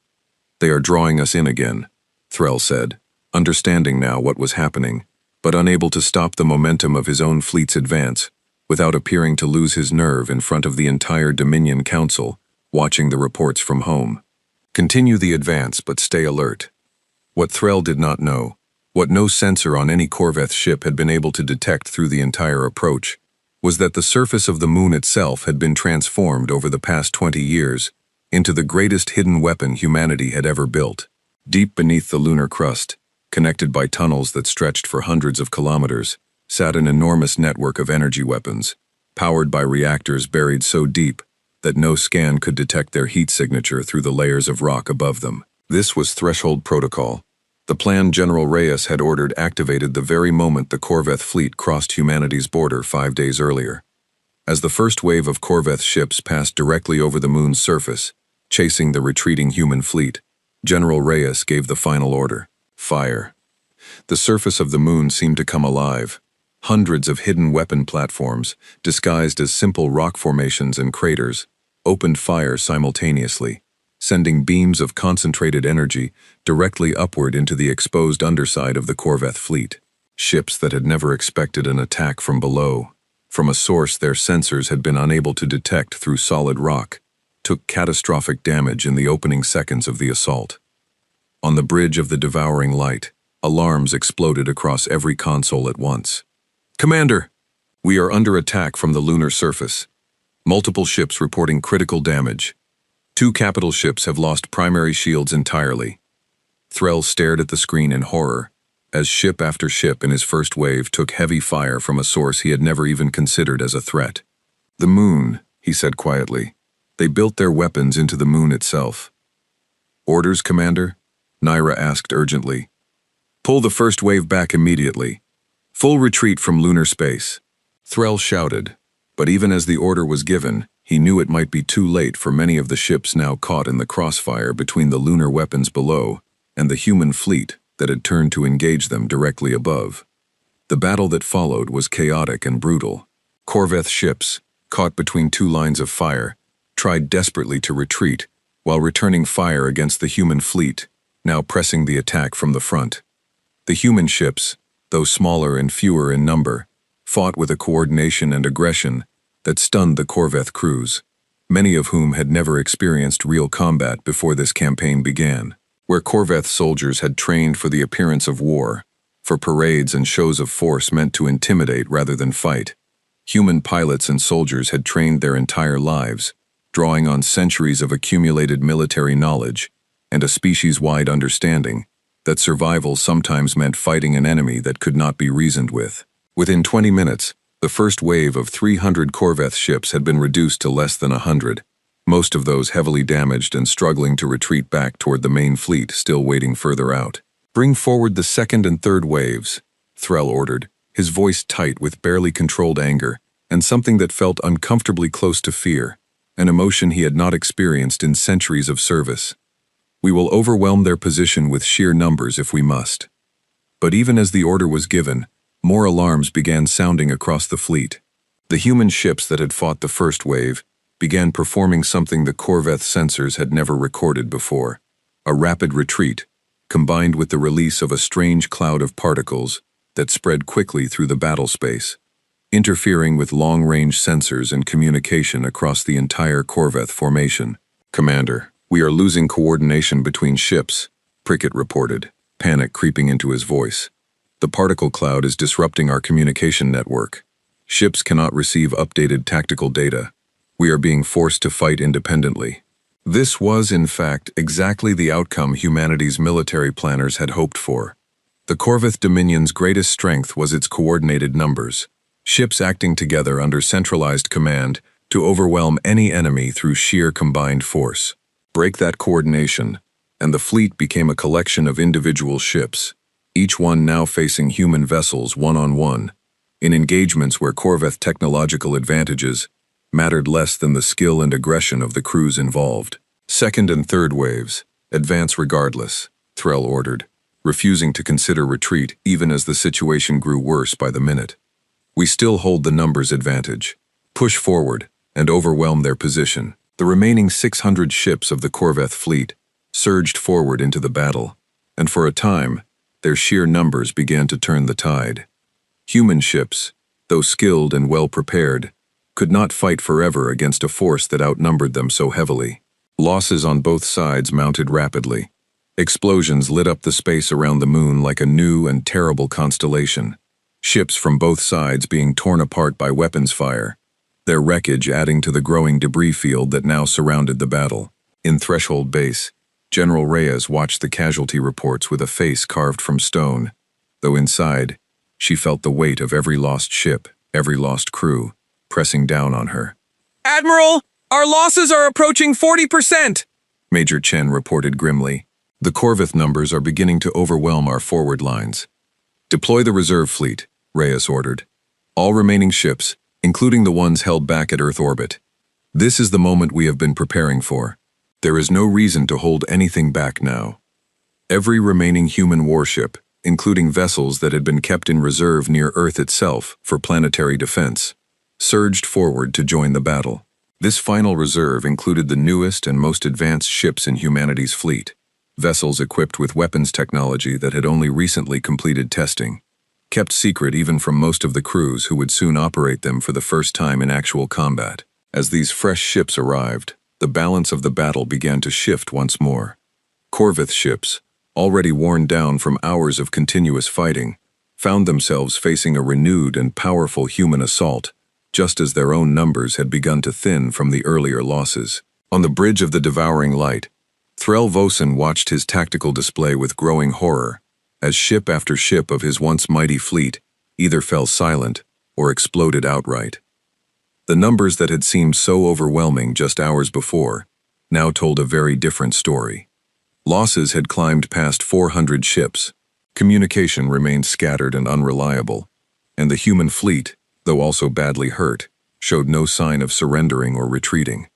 They are drawing us in again, Threll said, understanding now what was happening, but unable to stop the momentum of his own fleet's advance, without appearing to lose his nerve in front of the entire Dominion Council, watching the reports from home. Continue the advance, but stay alert. What Threll did not know, what no sensor on any Corvette ship had been able to detect through the entire approach, was that the surface of the moon itself had been transformed over the past 20 years into the greatest hidden weapon humanity had ever built. Deep beneath the lunar crust, connected by tunnels that stretched for hundreds of kilometers, sat an enormous network of energy weapons, powered by reactors buried so deep that no scan could detect their heat signature through the layers of rock above them. This was Threshold Protocol. The plan General Reyes had ordered activated the very moment the Corvette fleet crossed humanity's border 5 days earlier. As the first wave of Corvette ships passed directly over the moon's surface, chasing the retreating human fleet, General Reyes gave the final order: fire. The surface of the moon seemed to come alive. Hundreds of hidden weapon platforms, disguised as simple rock formations and craters, opened fire simultaneously, sending beams of concentrated energy directly upward into the exposed underside of the Corvette fleet. Ships that had never expected an attack from below, from a source their sensors had been unable to detect through solid rock, took catastrophic damage in the opening seconds of the assault. On the bridge of the devouring light, alarms exploded across every console at once. Commander, we are under attack from the lunar surface. Multiple ships reporting critical damage. 2 capital ships have lost primary shields entirely. Threll stared at the screen in horror, as ship after ship in his first wave took heavy fire from a source he had never even considered as a threat. The moon, he said quietly. They built their weapons into the moon itself. Orders, Commander? Naira asked urgently. Pull the first wave back immediately. Full retreat from lunar space. Threll shouted, but even as the order was given, he knew it might be too late for many of the ships now caught in the crossfire between the lunar weapons below and the human fleet that had turned to engage them directly above. The battle that followed was chaotic and brutal. Corvette ships, caught between 2 lines of fire, tried desperately to retreat while returning fire against the human fleet, now pressing the attack from the front. The human ships, though smaller and fewer in number, fought with a coordination and aggression that stunned the Corvette crews, many of whom had never experienced real combat before this campaign began. Where Corvette soldiers had trained for the appearance of war, for parades and shows of force meant to intimidate rather than fight, human pilots and soldiers had trained their entire lives, drawing on centuries of accumulated military knowledge and a species-wide understanding that survival sometimes meant fighting an enemy that could not be reasoned with. Within 20 minutes, the first wave of 300 Corvette ships had been reduced to less than 100, most of those heavily damaged and struggling to retreat back toward the main fleet still waiting further out. "Bring forward the second and third waves," Threll ordered, his voice tight with barely controlled anger and something that felt uncomfortably close to fear, an emotion he had not experienced in centuries of service. "We will overwhelm their position with sheer numbers if we must." But even as the order was given, more alarms began sounding across the fleet. The human ships that had fought the first wave began performing something the Corvette sensors had never recorded before: a rapid retreat, combined with the release of a strange cloud of particles that spread quickly through the battle space, interfering with long-range sensors and communication across the entire Corvette formation. "Commander, we are losing coordination between ships," Prickett reported, panic creeping into his voice. "The particle cloud is disrupting our communication network. Ships cannot receive updated tactical data. We are being forced to fight independently." This was, in fact, exactly the outcome humanity's military planners had hoped for. The Corvette Dominion's greatest strength was its coordinated numbers, ships acting together under centralized command to overwhelm any enemy through sheer combined force. Break that coordination, and the fleet became a collection of individual ships, each one now facing human vessels one-on-one, in engagements where Corvette technological advantages mattered less than the skill and aggression of the crews involved. "Second and third waves, advance regardless," Threll ordered, refusing to consider retreat even as the situation grew worse by the minute. "We still hold the numbers advantage. Push forward and overwhelm their position." The remaining 600 ships of the Corvette fleet surged forward into the battle, and for a time, their sheer numbers began to turn the tide. Human ships, though skilled and well-prepared, could not fight forever against a force that outnumbered them so heavily. Losses on both sides mounted rapidly. Explosions lit up the space around the moon like a new and terrible constellation, ships from both sides being torn apart by weapons fire, their wreckage adding to the growing debris field that now surrounded the battle. In Threshold Base, General Reyes watched the casualty reports with a face carved from stone, though inside, she felt the weight of every lost ship, every lost crew, pressing down on her. "Admiral, our losses are approaching 40%, Major Chen reported grimly. "The Corvette numbers are beginning to overwhelm our forward lines. Deploy the reserve fleet," Reyes ordered. "All remaining ships, including the ones held back at Earth orbit. This is the moment we have been preparing for. There is no reason to hold anything back now." Every remaining human warship, including vessels that had been kept in reserve near Earth itself for planetary defense, surged forward to join the battle. This final reserve included the newest and most advanced ships in humanity's fleet, vessels equipped with weapons technology that had only recently completed testing, kept secret even from most of the crews who would soon operate them for the first time in actual combat. As these fresh ships arrived, the balance of the battle began to shift once more. Corvette ships, already worn down from hours of continuous fighting, found themselves facing a renewed and powerful human assault, just as their own numbers had begun to thin from the earlier losses. On the bridge of the devouring light, Threll Vosen watched his tactical display with growing horror, as ship after ship of his once mighty fleet either fell silent or exploded outright. The numbers that had seemed so overwhelming just hours before now told a very different story. Losses had climbed past 400 ships, communication remained scattered and unreliable, and the human fleet, though also badly hurt, showed no sign of surrendering or retreating.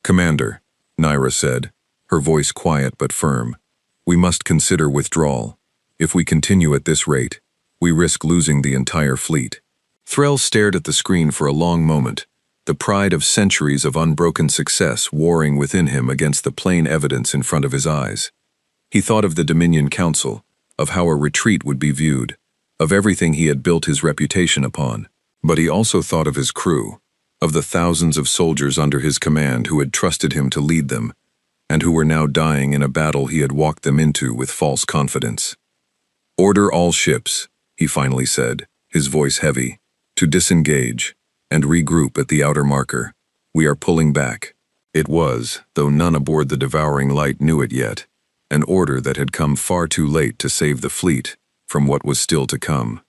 "Commander," Naira said, her voice quiet but firm, "we must consider withdrawal. If we continue at this rate, we risk losing the entire fleet." Threll stared at the screen for a long moment, the pride of centuries of unbroken success warring within him against the plain evidence in front of his eyes. He thought of the Dominion Council, of how a retreat would be viewed, of everything he had built his reputation upon. But he also thought of his crew, of the thousands of soldiers under his command who had trusted him to lead them, and who were now dying in a battle he had walked them into with false confidence. "Order all ships," he finally said, his voice heavy, "to disengage and regroup at the outer marker. We are pulling back." It was, though none aboard the devouring light knew it yet, an order that had come far too late to save the fleet from what was still to come.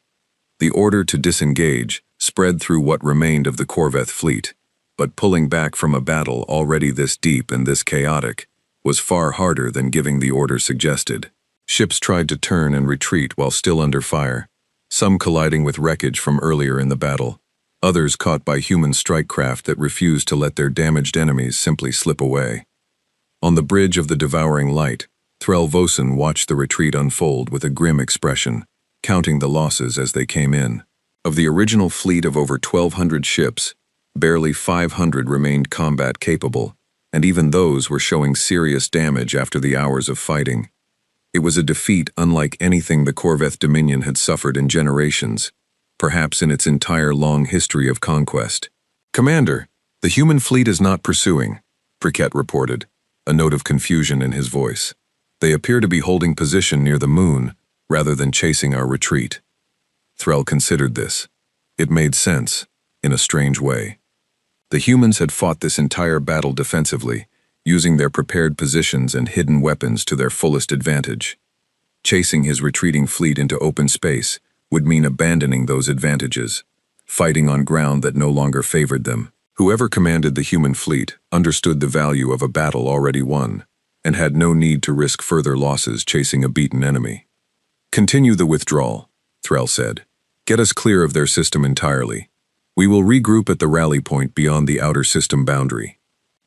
The order to disengage spread through what remained of the Corvette fleet, but pulling back from a battle already this deep and this chaotic was far harder than giving the order suggested. Ships tried to turn and retreat while still under fire, some colliding with wreckage from earlier in the battle, others caught by human strike craft that refused to let their damaged enemies simply slip away. On the bridge of the devouring light, Threll Vosen watched the retreat unfold with a grim expression, counting the losses as they came in. Of the original fleet of over 1,200 ships, barely 500 remained combat-capable, and even those were showing serious damage after the hours of fighting. It was a defeat unlike anything the Corvette Dominion had suffered in generations, perhaps in its entire long history of conquest. "Commander, the human fleet is not pursuing," Briquet reported, a note of confusion in his voice. "They appear to be holding position near the moon, rather than chasing our retreat." Threll considered this. It made sense, in a strange way. The humans had fought this entire battle defensively, using their prepared positions and hidden weapons to their fullest advantage. Chasing his retreating fleet into open space would mean abandoning those advantages, fighting on ground that no longer favored them. Whoever commanded the human fleet understood the value of a battle already won, and had no need to risk further losses chasing a beaten enemy. "Continue the withdrawal," Threll said. "Get us clear of their system entirely. We will regroup at the rally point beyond the outer system boundary."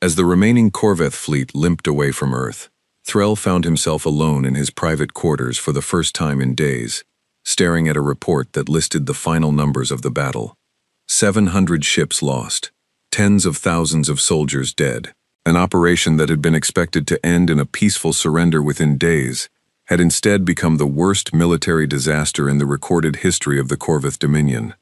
As the remaining Corvette fleet limped away from Earth, Threll found himself alone in his private quarters for the first time in days, staring at a report that listed the final numbers of the battle. 700 ships lost, tens of thousands of soldiers dead. An operation that had been expected to end in a peaceful surrender within days had instead become the worst military disaster in the recorded history of the Corvette Dominion.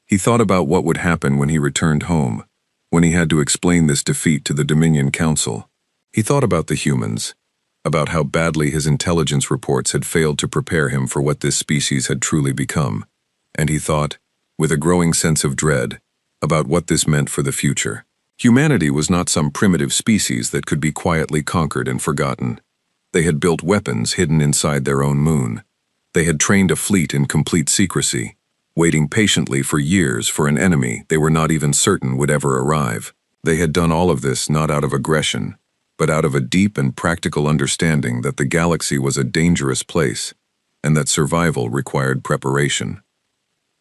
He thought about what would happen when he returned home, when he had to explain this defeat to the Dominion Council. He thought about the humans, about how badly his intelligence reports had failed to prepare him for what this species had truly become, and he thought, with a growing sense of dread, about what this meant for the future. Humanity was not some primitive species that could be quietly conquered and forgotten. They had built weapons hidden inside their own moon. They had trained a fleet in complete secrecy, waiting patiently for years for an enemy they were not even certain would ever arrive. They had done all of this not out of aggression, but out of a deep and practical understanding that the galaxy was a dangerous place, and that survival required preparation.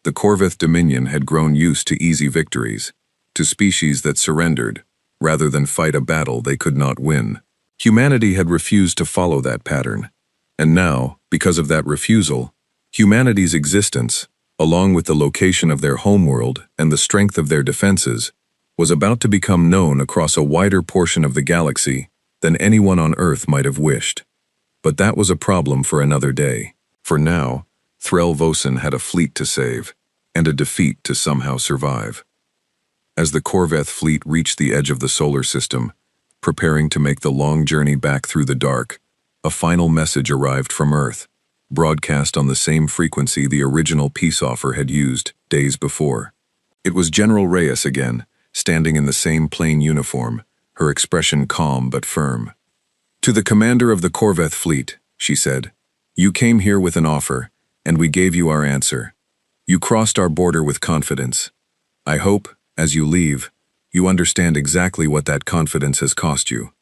The Corvette Dominion had grown used to easy victories, to species that surrendered, rather than fight a battle they could not win. Humanity had refused to follow that pattern, and now, because of that refusal, humanity's existence, along with the location of their homeworld and the strength of their defenses, was about to become known across a wider portion of the galaxy than anyone on Earth might have wished. But that was a problem for another day. For now, Threll Vosen had a fleet to save, and a defeat to somehow survive. As the Corvette fleet reached the edge of the solar system, preparing to make the long journey back through the dark, a final message arrived from Earth, broadcast on the same frequency the original peace offer had used days before. It was General Reyes again, standing in the same plain uniform, her expression calm but firm. "To the commander of the Corvette fleet," she said, "you came here with an offer, and we gave you our answer. You crossed our border with confidence. I hope, as you leave, you understand exactly what that confidence has cost you.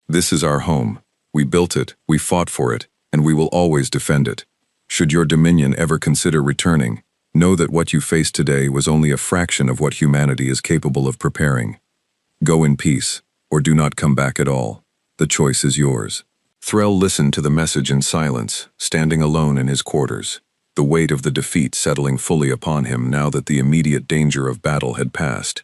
This is our home. We built it, we fought for it, and we will always defend it. Should your dominion ever consider returning, know that what you face today was only a fraction of what humanity is capable of preparing. Go in peace, or do not come back at all. The choice is yours." Threll listened to the message in silence, standing alone in his quarters, the weight of the defeat settling fully upon him now that the immediate danger of battle had passed.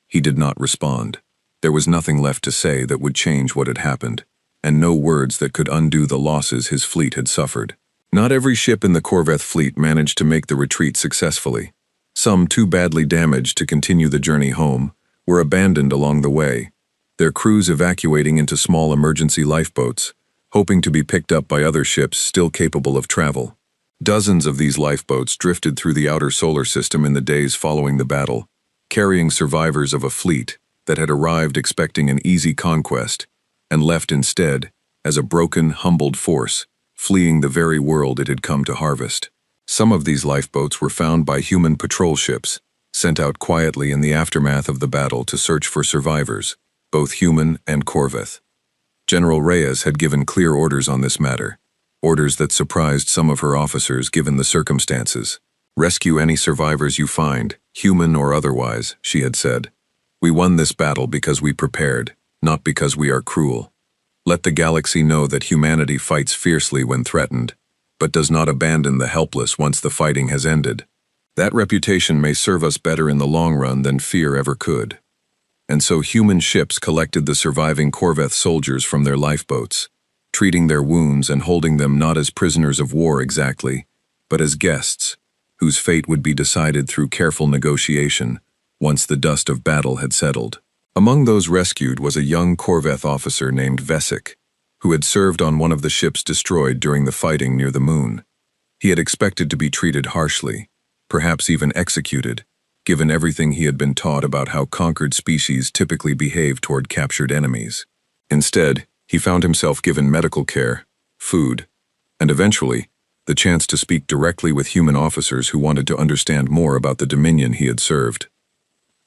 He did not respond. There was nothing left to say that would change what had happened, and no words that could undo the losses his fleet had suffered. Not every ship in the Corvette fleet managed to make the retreat successfully. Some, too badly damaged to continue the journey home, were abandoned along the way, their crews evacuating into small emergency lifeboats, hoping to be picked up by other ships still capable of travel. Dozens of these lifeboats drifted through the outer solar system in the days following the battle, carrying survivors of a fleet that had arrived expecting an easy conquest and left instead as a broken, humbled force, fleeing the very world it had come to harvest. Some of these lifeboats were found by human patrol ships, sent out quietly in the aftermath of the battle to search for survivors, both human and corvette. General Reyes had given clear orders on this matter, orders that surprised some of her officers given the circumstances. "Rescue any survivors you find, human or otherwise," she had said. "We won this battle because we prepared, not because we are cruel. Let the galaxy know that humanity fights fiercely when threatened, but does not abandon the helpless once the fighting has ended. That reputation may serve us better in the long run than fear ever could." And so human ships collected the surviving corvette soldiers from their lifeboats, treating their wounds and holding them not as prisoners of war exactly, but as guests, whose fate would be decided through careful negotiation once the dust of battle had settled. Among those rescued was a young corvette officer named Vesic, who had served on one of the ships destroyed during the fighting near the moon. He had expected to be treated harshly, perhaps even executed, given everything he had been taught about how conquered species typically behave toward captured enemies. Instead, he found himself given medical care, food, and eventually, the chance to speak directly with human officers who wanted to understand more about the Dominion he had served.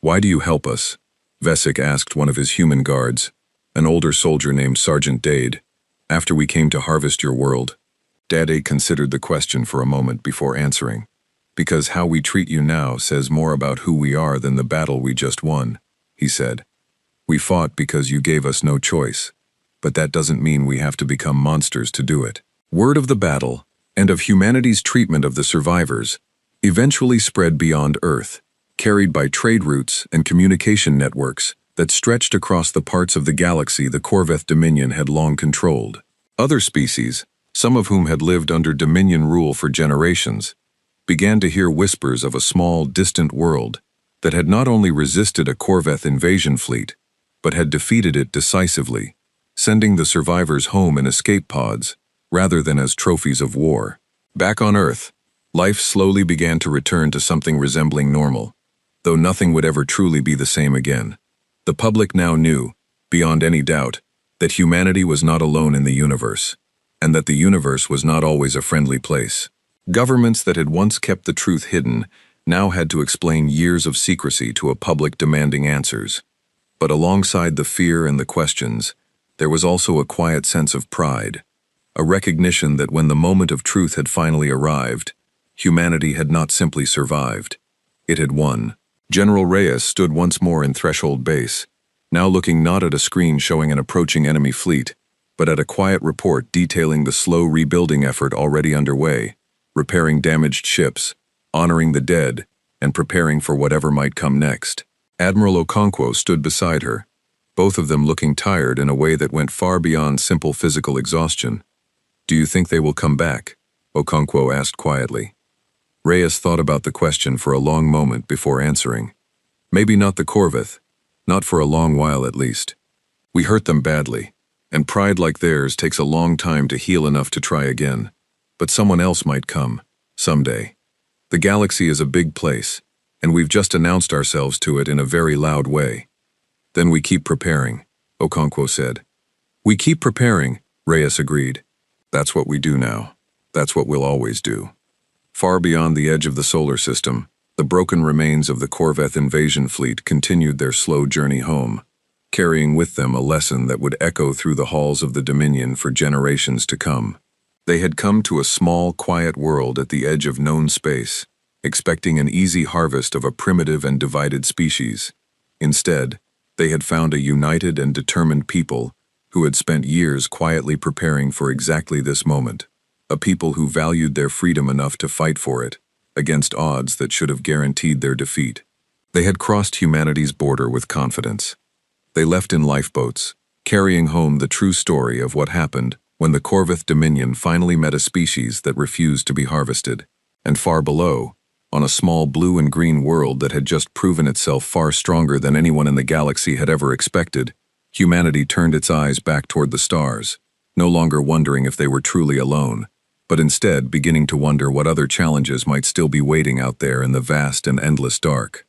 "Why do you help us?" Vesic asked one of his human guards, an older soldier named Sergeant Dade. "After we came to harvest your world." Dade considered the question for a moment before answering. "Because how we treat you now says more about who we are than the battle we just won," he said. "We fought because you gave us no choice, but that doesn't mean we have to become monsters to do it." Word of the battle, and of humanity's treatment of the survivors, eventually spread beyond Earth, carried by trade routes and communication networks that stretched across the parts of the galaxy the corvette Dominion had long controlled. Other species, some of whom had lived under Dominion rule for generations, began to hear whispers of a small, distant world that had not only resisted a corvette invasion fleet, but had defeated it decisively, sending the survivors home in escape pods rather than as trophies of war. Back on Earth, life slowly began to return to something resembling normal, though nothing would ever truly be the same again. The public now knew, beyond any doubt, that humanity was not alone in the universe, and that the universe was not always a friendly place. Governments that had once kept the truth hidden now had to explain years of secrecy to a public demanding answers. But alongside the fear and the questions, there was also a quiet sense of pride, a recognition that when the moment of truth had finally arrived, humanity had not simply survived. It had won. General Reyes stood once more in Threshold Base, now looking not at a screen showing an approaching enemy fleet, but at a quiet report detailing the slow rebuilding effort already underway, repairing damaged ships, honoring the dead, and preparing for whatever might come next. Admiral Okonkwo stood beside her, both of them looking tired in a way that went far beyond simple physical exhaustion. "Do you think they will come back?" Okonkwo asked quietly. Reyes thought about the question for a long moment before answering. "Maybe not the corvette, not for a long while at least. We hurt them badly, and pride like theirs takes a long time to heal enough to try again. But someone else might come, someday. The galaxy is a big place, and we've just announced ourselves to it in a very loud way." "Then we keep preparing," Okonkwo said. "We keep preparing," Reyes agreed. "That's what we do now. That's what we'll always do." Far beyond the edge of the solar system, the broken remains of the corvette invasion fleet continued their slow journey home, carrying with them a lesson that would echo through the halls of the Dominion for generations to come. They had come to a small, quiet world at the edge of known space, expecting an easy harvest of a primitive and divided species. Instead, they had found a united and determined people who had spent years quietly preparing for exactly this moment. A people who valued their freedom enough to fight for it, against odds that should have guaranteed their defeat. They had crossed humanity's border with confidence. They left in lifeboats, carrying home the true story of what happened when the corvette Dominion finally met a species that refused to be harvested. And far below, on a small blue and green world that had just proven itself far stronger than anyone in the galaxy had ever expected, humanity turned its eyes back toward the stars, no longer wondering if they were truly alone, but instead beginning to wonder what other challenges might still be waiting out there in the vast and endless dark.